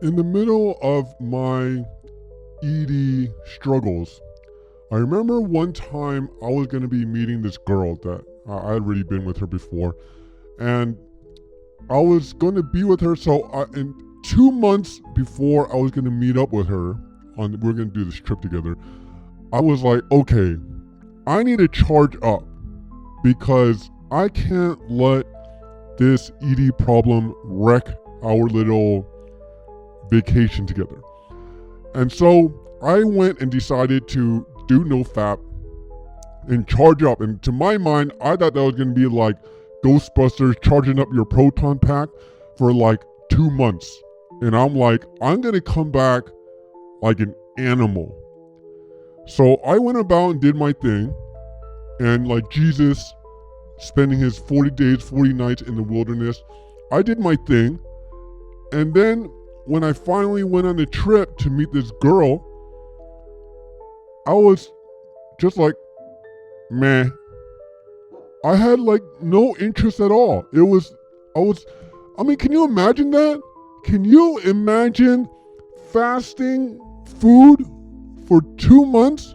In the middle of my ED struggles, I remember one time I was going to be meeting this girl that I had already been with her before, and I was going to be with her. So, in 2 months before I was going to meet up with her, we're going to do this trip together, I was like, okay, I need to charge up because I can't let this ED problem wreck our little vacation together. And so I went and decided to do NoFap and charge up. And to my mind, I thought that was going to be like Ghostbusters charging up your proton pack for like 2 months. And I'm like, I'm going to come back like an animal. So I went about and did my thing. And like Jesus spending his 40 days, 40 nights in the wilderness, I did my thing. And then when I finally went on the trip to meet this girl, I was just like, meh. I had like no interest at all. I mean, can you imagine that? Can you imagine fasting food for 2 months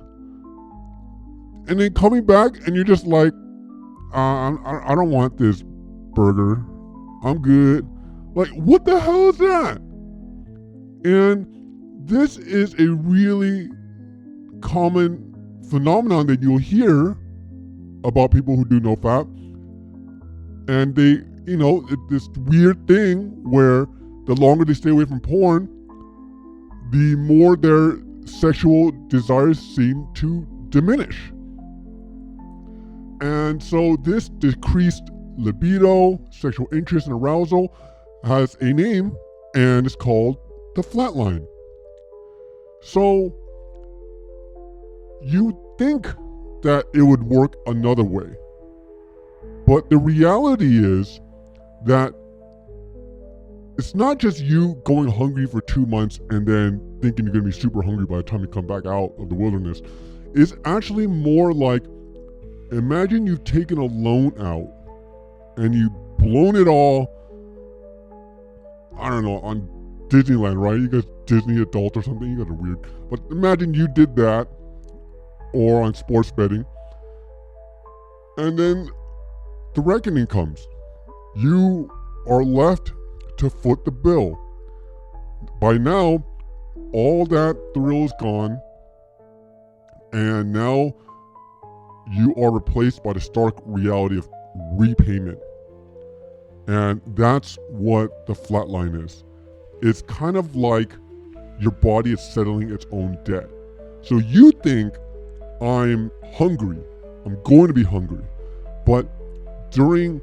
and then coming back and you're just like, I don't want this burger. I'm good. Like, what the hell is that? And this is a really common phenomenon that you'll hear about people who do NoFap. And they, this weird thing where the longer they stay away from porn, the more their sexual desires seem to diminish. And so this decreased libido, sexual interest, and arousal has a name, and it's called the flatline. So you think that it would work another way. But the reality is that it's not just you going hungry for 2 months and then thinking you're going to be super hungry by the time you come back out of the wilderness. It's actually more like, imagine you've taken a loan out and you've blown it all, I don't know, on Disneyland, right? You guys Disney adults or something, you guys are weird. But imagine you did that, or on sports betting, and then the reckoning comes. You are left to foot the bill. By now, all that thrill is gone, and now you are replaced by the stark reality of repayment. And that's what the flatline is. It's kind of like your body is settling its own debt. So you think, I'm hungry, I'm going to be hungry. But during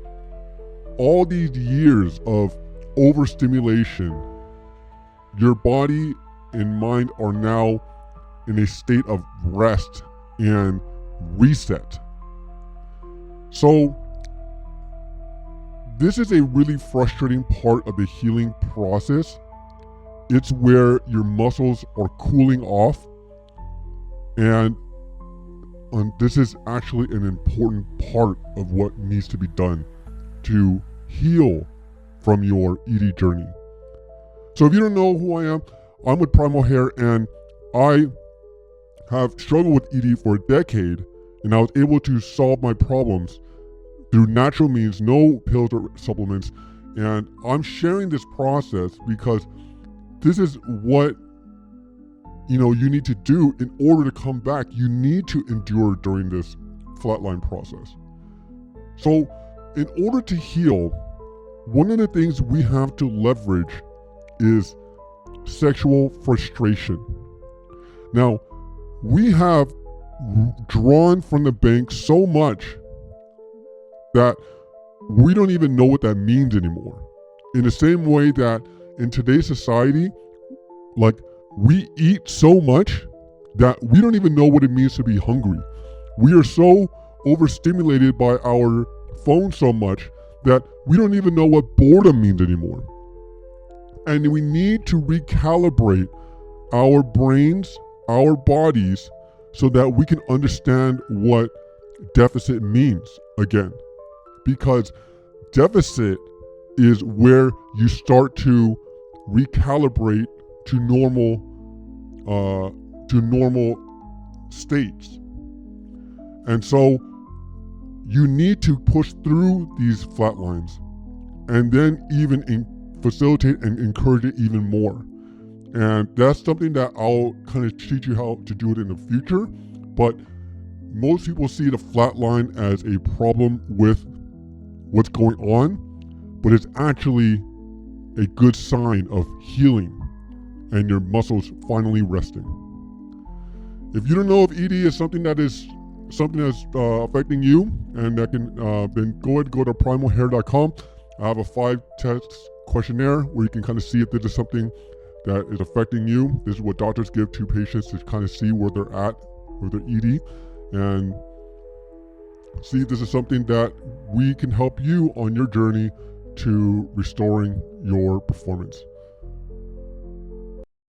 all these years of overstimulation, your body and mind are now in a state of rest and reset. So this is a really frustrating part of the healing process. It's where your muscles are cooling off, and this is actually an important part of what needs to be done to heal from your ED journey. So if you don't know who I am, I'm with Primal Hair, and I have struggled with ED for a decade, and I was able to solve my problems through natural means, no pills or supplements. And I'm sharing this process because this is what you need to do in order to come back. You need to endure during this flatline process. So in order to heal, one of the things we have to leverage is sexual frustration. Now, we have drawn from the bank so much that we don't even know what that means anymore. In the same way that in today's society, like, we eat so much that we don't even know what it means to be hungry. We are so overstimulated by our phone so much that we don't even know what boredom means anymore. And we need to recalibrate our brains, our bodies, so that we can understand what deficit means again. Because deficit is where you start to recalibrate to normal states. And so you need to push through these flat lines and then even facilitate and encourage it even more. And that's something that I'll kind of teach you how to do it in the future. But most people see the flat line as a problem with what's going on, but it's actually a good sign of healing and your muscles finally resting. If you don't know if ED is something that's affecting you, and that can then go to primalhair.com. I have a 5-test questionnaire where you can kind of see if this is something that is affecting you. This is what doctors give to patients to kind of see where they're at with their ED, and see if this is something that we can help you on your journey to restoring your performance.